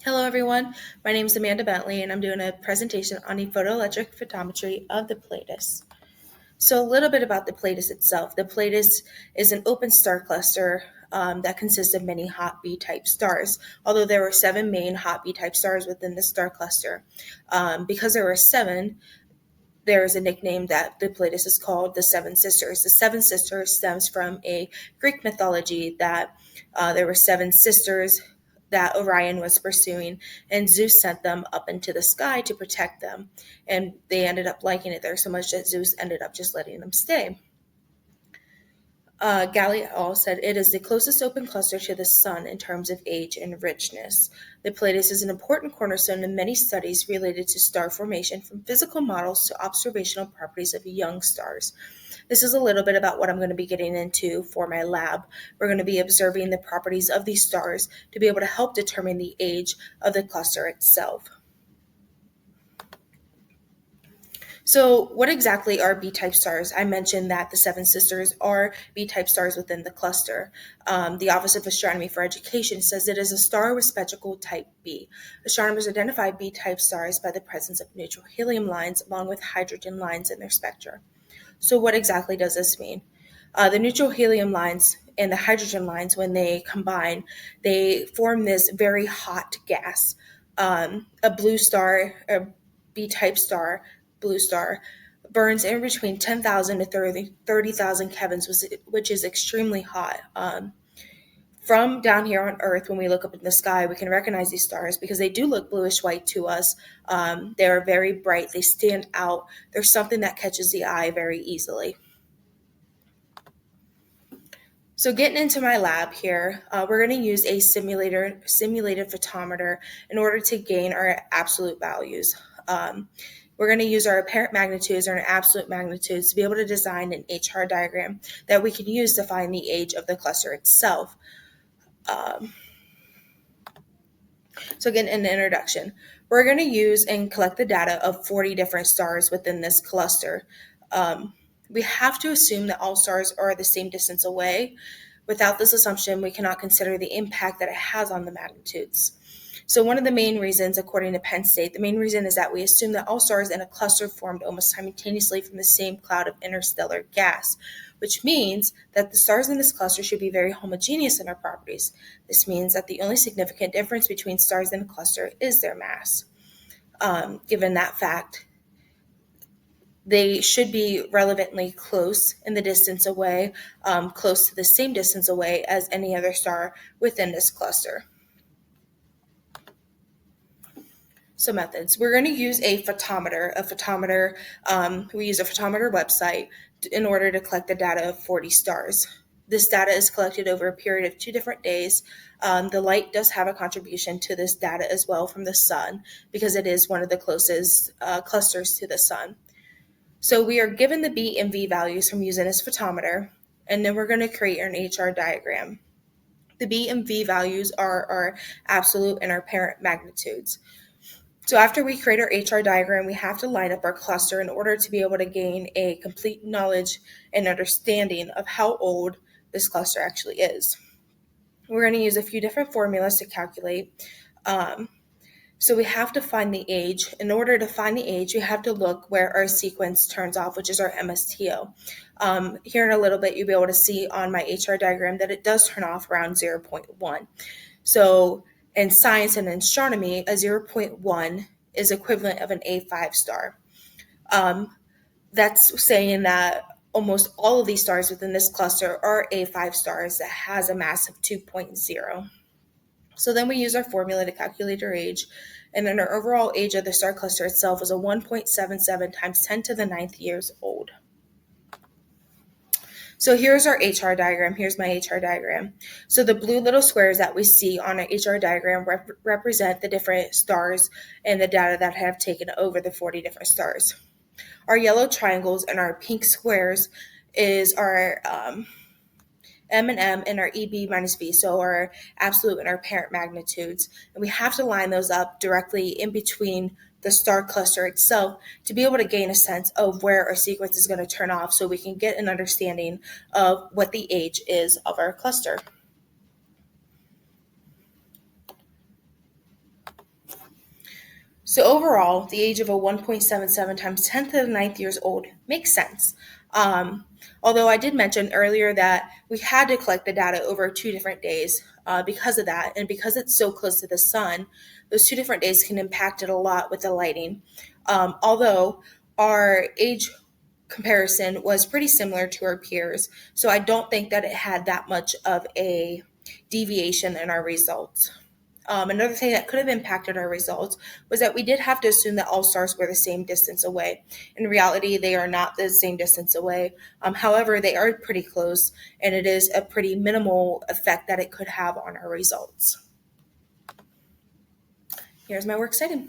Hello everyone, my name is Amanda Bentley and I'm doing a presentation on the photoelectric photometry of the Pleiades. So a little bit about the Pleiades itself. The Pleiades is an open star cluster that consists of many hot B-type stars, although there were 7 main hot B-type stars within the star cluster. Because there were 7, there is a nickname that the Pleiades is called the Seven Sisters. The Seven Sisters stems from a Greek mythology that there were 7 sisters that Orion was pursuing, and Zeus sent them up into the sky to protect them. And they ended up liking it there so much that Zeus ended up just letting them stay. Galileo said it is the closest open cluster to the Sun in terms of age and richness. The Pleiades is an important cornerstone in many studies related to star formation, from physical models to observational properties of young stars. This is a little bit about what I'm going to be getting into for my lab. We're going to be observing the properties of these stars to be able to help determine the age of the cluster itself. So what exactly are B-type stars? I mentioned that the 7 sisters are B-type stars within the cluster. The Office of Astronomy for Education says it is a star with spectacle type B. Astronomers identify B-type stars by the presence of neutral helium lines along with hydrogen lines in their spectra. So what exactly does this mean? The neutral helium lines and the hydrogen lines, when they combine, they form this very hot gas. A blue star, a B-type star, blue star, burns in between 10,000 to 30,000 kelvins, which is extremely hot. From down here on Earth, when we look up in the sky, we can recognize these stars because they do look bluish white to us. They are very bright. They stand out. There's something that catches the eye very easily. So getting into my lab here, we're going to use a simulated photometer in order to gain our absolute values. We're going to use our apparent magnitudes or our absolute magnitudes to be able to design an HR diagram that we can use to find the age of the cluster itself. So again, in the introduction, we're going to use and collect the data of 40 different stars within this cluster. We have to assume that all stars are the same distance away. Without this assumption, we cannot consider the impact that it has on the magnitudes. So one of the main reasons, according to Penn State, the main reason is that we assume that all stars in a cluster formed almost simultaneously from the same cloud of interstellar gas, which means that the stars in this cluster should be very homogeneous in their properties. This means that the only significant difference between stars in a cluster is their mass. Given that fact, they should be relevantly close in the distance away, close to the same distance away as any other star within this cluster. So methods. We're going to use a photometer. We use a photometer website in order to collect the data of 40 stars. This data is collected over a period of 2 different days. The light does have a contribution to this data as well from the sun because it is one of the closest clusters to the sun. So we are given the B and V values from using this photometer, and then we're going to create an HR diagram. The B and V values are our absolute and our parent magnitudes. So after we create our HR diagram, we have to line up our cluster in order to be able to gain a complete knowledge and understanding of how old this cluster actually is. We're going to use a few different formulas to calculate. So we have to find the age. In order to find the age, we have to look where our sequence turns off, which is our MSTO. Here in a little bit, you'll be able to see on my HR diagram that it does turn off around 0.1. So in science and in astronomy, a 0.1 is equivalent of an A5 star. That's saying that almost all of these stars within this cluster are A5 stars that has a mass of 2.0. So then we use our formula to calculate our age, and then our overall age of the star cluster itself is a 1.77 times 10 to the 9th years old. So here's our HR diagram. Here's my HR diagram. So the blue little squares that we see on our HR diagram represent the different stars and the data that I have taken over the 40 different stars. Our yellow triangles and our pink squares is our M and our EB minus V, so our absolute and our parent magnitudes. And we have to line those up directly in between the star cluster itself to be able to gain a sense of where our sequence is going to turn off so we can get an understanding of what the age is of our cluster. So overall, the age of a 1.77 times 10 to the ninth years old makes sense. Um, Although I did mention earlier that we had to collect the data over 2 different days because of that, and because it's so close to the sun, those 2 different days can impact it a lot with the lighting. Although our age comparison was pretty similar to our peers, so I don't think that it had that much of a deviation in our results. Another thing that could have impacted our results was that we did have to assume that all stars were the same distance away. In reality, they are not the same distance away. However, they are pretty close, and it is a pretty minimal effect that it could have on our results. Here's my works cited.